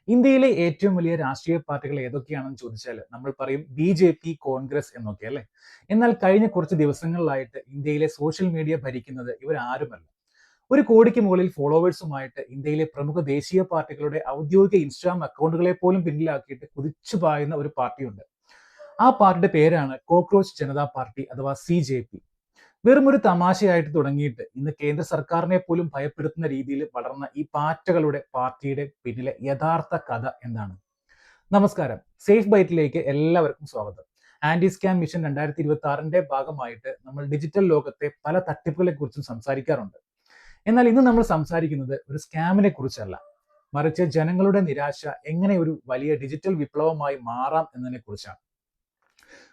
ഇന്ത്യയിലെ ഏറ്റവും വലിയ രാഷ്ട്രീയ പാർട്ടികൾ ഏതൊക്കെയാണെന്ന് ചോദിച്ചാൽ നമ്മൾ പറയും ബി കോൺഗ്രസ് എന്നൊക്കെ അല്ലേ. എന്നാൽ കഴിഞ്ഞ കുറച്ച് ദിവസങ്ങളിലായിട്ട് ഇന്ത്യയിലെ സോഷ്യൽ മീഡിയ ഭരിക്കുന്നത് ഇവരാരുമല്ല. 1 കോടിക്ക് മുകളിൽ ഫോളോവേഴ്സുമായിട്ട് ഇന്ത്യയിലെ പ്രമുഖ ദേശീയ പാർട്ടികളുടെ ഔദ്യോഗിക ഇൻസ്റ്റാഗ്രാം അക്കൗണ്ടുകളെ പോലും പിന്നിലാക്കിയിട്ട് കുതിച്ചു പായുന്ന ഒരു പാർട്ടിയുണ്ട്. ആ പാർട്ടിയുടെ പേരാണ് കോക്രോച്ച് ജനതാ പാർട്ടി അഥവാ CJP. വെറും ഒരു തമാശയായിട്ട് തുടങ്ങിയിട്ട് ഇന്ന് കേന്ദ്ര സർക്കാരിനെ പോലും ഭയപ്പെടുത്തുന്ന രീതിയിൽ വളർന്ന ഈ പാറ്റകളുടെ പാർട്ടിയുടെ പിന്നിലെ യഥാർത്ഥ കഥ എന്താണ്? നമസ്കാരം, സേഫ് ബൈറ്റിലേക്ക് എല്ലാവർക്കും സ്വാഗതം. ആന്റി സ്കാം മിഷൻ 2026 ഭാഗമായിട്ട് നമ്മൾ ഡിജിറ്റൽ ലോകത്തെ പല തട്ടിപ്പുകളെ കുറിച്ചും സംസാരിക്കാറുണ്ട്. എന്നാൽ ഇന്ന് നമ്മൾ സംസാരിക്കുന്നത് ഒരു സ്കാമിനെ കുറിച്ചല്ല, മറിച്ച് ജനങ്ങളുടെ നിരാശ എങ്ങനെ ഒരു വലിയ ഡിജിറ്റൽ വിപ്ലവമായി മാറാം എന്നതിനെ കുറിച്ചാണ്.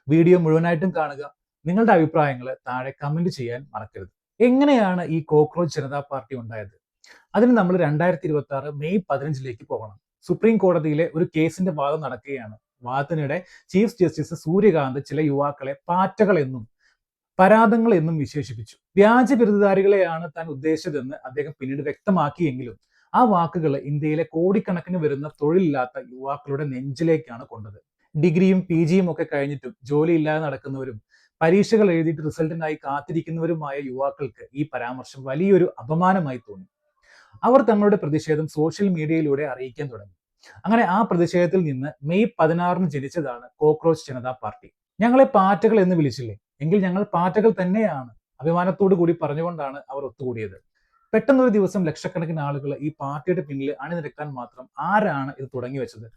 വീഡിയോ മുഴുവനായിട്ടും കാണുക. നിങ്ങളുടെ അഭിപ്രായങ്ങൾ താഴെ കമന്റ് ചെയ്യാൻ മറക്കരുത്. എങ്ങനെയാണ് ഈ കോക്രോച്ച് ജനതാ പാർട്ടി ഉണ്ടായത്? അതിന് നമ്മൾ 2026 മെയ് 15 പോകണം. സുപ്രീം കോടതിയിലെ ഒരു കേസിന്റെ വാദം നടക്കുകയാണ്. വാദത്തിനിടെ ചീഫ് ജസ്റ്റിസ് സൂര്യകാന്ത് ചില യുവാക്കളെ പാറ്റകൾ എന്നും പരാതങ്ങൾ എന്നും വിശേഷിപ്പിച്ചു. വ്യാജ ബിരുദധാരികളെയാണ് താൻ ഉദ്ദേശിച്ചതെന്ന് അദ്ദേഹം പിന്നീട് വ്യക്തമാക്കിയെങ്കിലും ആ വാക്കുകൾ ഇന്ത്യയിലെ കോടിക്കണക്കിന് വരുന്ന തൊഴിലില്ലാത്ത യുവാക്കളുടെ നെഞ്ചിലേക്കാണ് കൊണ്ടത്. ഡിഗ്രിയും PGയും ഒക്കെ കഴിഞ്ഞിട്ടും ജോലിയില്ലാതെ നടക്കുന്നവരും പരീക്ഷകൾ എഴുതിയിട്ട് റിസൾട്ടിനായി കാത്തിരിക്കുന്നവരുമായ യുവാക്കൾക്ക് ഈ പരാമർശം വലിയൊരു അപമാനമായി തോന്നി. അവർ തങ്ങളുടെ പ്രതിഷേധം സോഷ്യൽ മീഡിയയിലൂടെ അറിയിക്കാൻ തുടങ്ങി. അങ്ങനെ ആ പ്രതിഷേധത്തിൽ നിന്ന് മെയ് 16 ജനിച്ചതാണ് കോക്രോച്ച് ജനതാ പാർട്ടി. ഞങ്ങളെ പാറ്റകൾ എന്ന് വിളിച്ചില്ലേ, എങ്കിൽ ഞങ്ങൾ പാറ്റകൾ തന്നെയാണ്, അഭിമാനത്തോടു കൂടി പറഞ്ഞുകൊണ്ടാണ് അവർ ഒത്തുകൂടിയത്. പെട്ടെന്നൊരു ദിവസം ലക്ഷക്കണക്കിന് ആളുകൾ ഈ പാർട്ടിയുടെ പിന്നിൽ അണിനിരക്കാൻ മാത്രം ആരാണ് ഇത് തുടങ്ങി വെച്ചത്?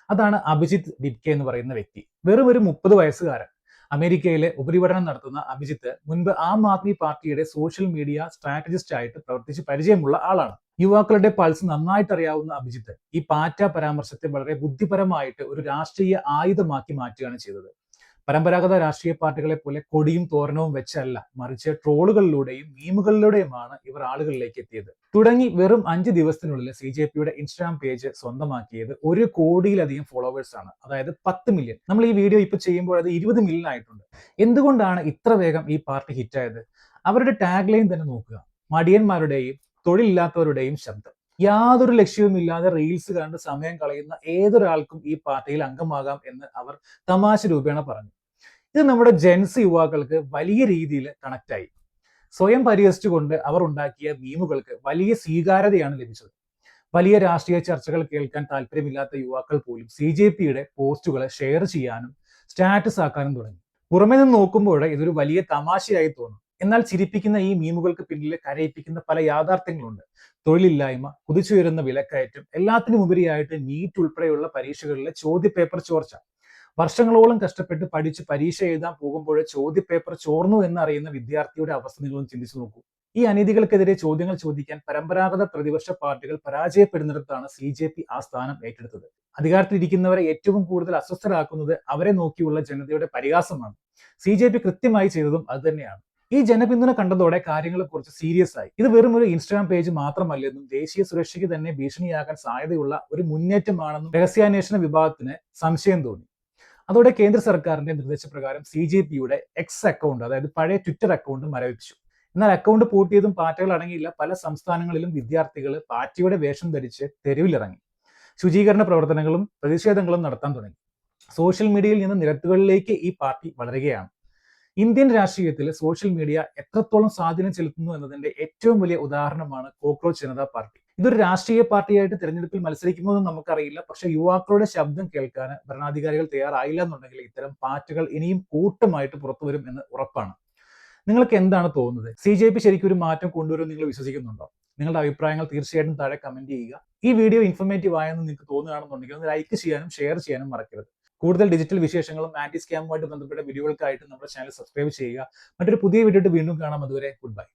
അതാണ് അഭിജിത്ത് ഡിബ്കെ എന്ന് പറയുന്ന വ്യക്തി. വെറും ഒരു 30 വയസ്സുകാരൻ. അമേരിക്കയിലെ ഉപരിപഠനം നടത്തുന്ന അഭിജിത്ത് മുൻപ് ആം ആദ്മി പാർട്ടിയുടെ സോഷ്യൽ മീഡിയ സ്ട്രാറ്റജിസ്റ്റ് ആയിട്ട് പ്രവർത്തിച്ച് പരിചയമുള്ള ആളാണ്. യുവാക്കളുടെ പൾസ് നന്നായിട്ട് അറിയാവുന്ന അഭിജിത്ത് ഈ പാറ്റ പരാമർശത്തെ വളരെ ബുദ്ധിപരമായിട്ട് ഒരു രാഷ്ട്രീയ ആയുധമാക്കി മാറ്റുകയാണ് ചെയ്തത്. പരമ്പരാഗത രാഷ്ട്രീയ പാർട്ടികളെ പോലെ കൊടിയും തോരണവും വെച്ചല്ല, മറിച്ച് ട്രോളുകളിലൂടെയും മീമുകളിലൂടെയുമാണ് ഇവർ ആളുകളിലേക്ക് എത്തിയത്. തുടങ്ങി വെറും 5 ദിവസത്തിനുള്ളിൽ CJPയുടെ ഇൻസ്റ്റാഗ്രാം പേജ് സ്വന്തമാക്കിയത് 1 കോടിയിലധികം ഫോളോവേഴ്സ് ആണ്, അതായത് 10 മില്യൺ. നമ്മൾ ഈ വീഡിയോ ഇപ്പൊ ചെയ്യുമ്പോൾ അത് 20 മില്യൺ ആയിട്ടുണ്ട്. എന്തുകൊണ്ടാണ് ഇത്ര വേഗം ഈ പാർട്ടി ഹിറ്റായത്? അവരുടെ ടാഗ് ലൈൻ തന്നെ നോക്കുക: മടിയന്മാരുടെയും തൊഴിലില്ലാത്തവരുടെയും ശബ്ദം. യാതൊരു ലക്ഷ്യവുമില്ലാതെ റീൽസ് കണ്ട് സമയം കളയുന്ന ഏതൊരാൾക്കും ഈ പാർട്ടിയിൽ അംഗമാകാം എന്ന് അവർ തമാശ രൂപേണ പറഞ്ഞു. ഇത് നമ്മുടെ ജെൻസ് യുവാക്കൾക്ക് വലിയ രീതിയിൽ കണക്ട് ആയി. സ്വയം പരിഹസിച്ചുകൊണ്ട് അവർ ഉണ്ടാക്കിയ മീമുകൾക്ക് വലിയ സ്വീകാര്യതയാണ് ലഭിച്ചത്. വലിയ രാഷ്ട്രീയ ചർച്ചകൾ കേൾക്കാൻ താല്പര്യമില്ലാത്ത യുവാക്കൾ പോലും CJPയുടെ പോസ്റ്റുകൾ ഷെയർ ചെയ്യാനും സ്റ്റാറ്റസ് ആക്കാനും തുടങ്ങി. പുറമെ നിന്ന് നോക്കുമ്പോൾ ഇതൊരു വലിയ തമാശയായി തോന്നും. എന്നാൽ ചിരിപ്പിക്കുന്ന ഈ മീമുകൾക്ക് പിന്നിൽ കരയിപ്പിക്കുന്ന പല യാഥാർത്ഥ്യങ്ങളുണ്ട്. തൊഴിലില്ലായ്മ, കുതിച്ചുയരുന്ന വിലക്കയറ്റം, എല്ലാത്തിനും ഉപരിയായിട്ട് നീറ്റ് ഉൾപ്പെടെയുള്ള പരീക്ഷകളിലെ ചോദ്യപേപ്പർ ചോർച്ച. വർഷങ്ങളോളം കഷ്ടപ്പെട്ട് പഠിച്ച് പരീക്ഷ എഴുതാൻ പോകുമ്പോൾ ചോദ്യപേപ്പർ ചോർന്നു എന്നറിയുന്ന വിദ്യാർത്ഥിയുടെ അവസ്ഥ നിങ്ങളൊന്ന് ചിന്തിച്ചു നോക്കൂ. ഈ അനീതികൾക്കെതിരെ ചോദ്യങ്ങൾ ചോദിക്കാൻ പരമ്പരാഗത പ്രതിപക്ഷ പാർട്ടികൾ പരാജയപ്പെടുന്നിടത്താണ് CJP ആ സ്ഥാനം ഏറ്റെടുത്തത്. അധികാരത്തിലിരിക്കുന്നവരെ ഏറ്റവും കൂടുതൽ അസ്വസ്ഥരാക്കുന്നത് അവരെ നോക്കിയുള്ള ജനതയുടെ പരിഹാസമാണ്. CJP കൃത്യമായി ചെയ്തതും അത് തന്നെയാണ്. ഈ ജനപിന്തുണ കണ്ടതോടെ കാര്യങ്ങൾ കുറച്ച് സീരിയസ് ആയി. ഇത് വെറും ഒരു ഇൻസ്റ്റാഗ്രാം പേജ് മാത്രമല്ലെന്നും ദേശീയ സുരക്ഷയ്ക്ക് തന്നെ ഭീഷണിയാകാൻ സാധ്യതയുള്ള ഒരു മുന്നേറ്റമാണെന്നും രഹസ്യാന്വേഷണ വിഭാഗത്തിന് സംശയം തോന്നി. അതോടെ കേന്ദ്ര സർക്കാരിന്റെ നിർദ്ദേശപ്രകാരം CJPയുടെ എക്സ് അക്കൗണ്ട്, അതായത് പഴയ ട്വിറ്റർ അക്കൗണ്ട് മരവിപ്പിച്ചു. എന്നാൽ അക്കൗണ്ട് പൂട്ടിയതും പാറ്റകൾ അടങ്ങിയില്ല. പല സംസ്ഥാനങ്ങളിലും വിദ്യാർത്ഥികൾ പാറ്റയുടെ വേഷം ധരിച്ച് തെരുവിലിറങ്ങി ശുചീകരണ പ്രവർത്തനങ്ങളും പ്രതിഷേധങ്ങളും നടത്താൻ തുടങ്ങി. സോഷ്യൽ മീഡിയയിൽ നിന്ന് നിരത്തുകളിലേക്ക് ഈ പാർട്ടി വളരുകയാണ്. ഇന്ത്യൻ രാഷ്ട്രീയത്തിൽ സോഷ്യൽ മീഡിയ എത്രത്തോളം സ്വാധീനം ചെലുത്തുന്നു എന്നതിന്റെ ഏറ്റവും വലിയ ഉദാഹരണമാണ് കോക്രോച്ച് ജനതാ പാർട്ടി. ഇതൊരു രാഷ്ട്രീയ പാർട്ടിയായിട്ട് തിരഞ്ഞെടുപ്പിൽ മത്സരിക്കുമോ എന്ന് നമുക്കറിയില്ല. പക്ഷെ യുവാക്കളുടെ ശബ്ദം കേൾക്കാൻ ഭരണാധികാരികൾ തയ്യാറായില്ല എന്നുണ്ടെങ്കിൽ ഇത്തരം പാർട്ടികൾ ഇനിയും കൂട്ടമായിട്ട് പുറത്തു വരും എന്ന് ഉറപ്പാണ്. നിങ്ങൾക്ക് എന്താണ് തോന്നുന്നത്? CJP ശരിക്കും ഒരു മാറ്റം കൊണ്ടുവരും നിങ്ങൾ വിശ്വസിക്കുന്നുണ്ടോ? നിങ്ങളുടെ അഭിപ്രായങ്ങൾ തീർച്ചയായിട്ടും താഴെ കമന്റ് ചെയ്യുക. ഈ വീഡിയോ ഇൻഫോർമേറ്റീവ് ആയെന്ന് നിങ്ങൾക്ക് തോന്നുകയാണെന്നുണ്ടെങ്കിൽ ഒന്ന് ലൈക്ക് ചെയ്യാനും ഷെയർ ചെയ്യാനും മറക്കരുത്. കൂടുതൽ ഡിജിറ്റൽ വിശേഷങ്ങളും ആന്റി സ്കാമുമായിട്ട് ബന്ധപ്പെട്ട വീഡിയോകൾക്കായിട്ട് നമ്മുടെ ചാനൽ സബ്സ്ക്രൈബ് ചെയ്യുക. മറ്റൊരു പുതിയ വീഡിയോ വീണ്ടും കാണാം. അതുവരെ ഗുഡ് ബൈ.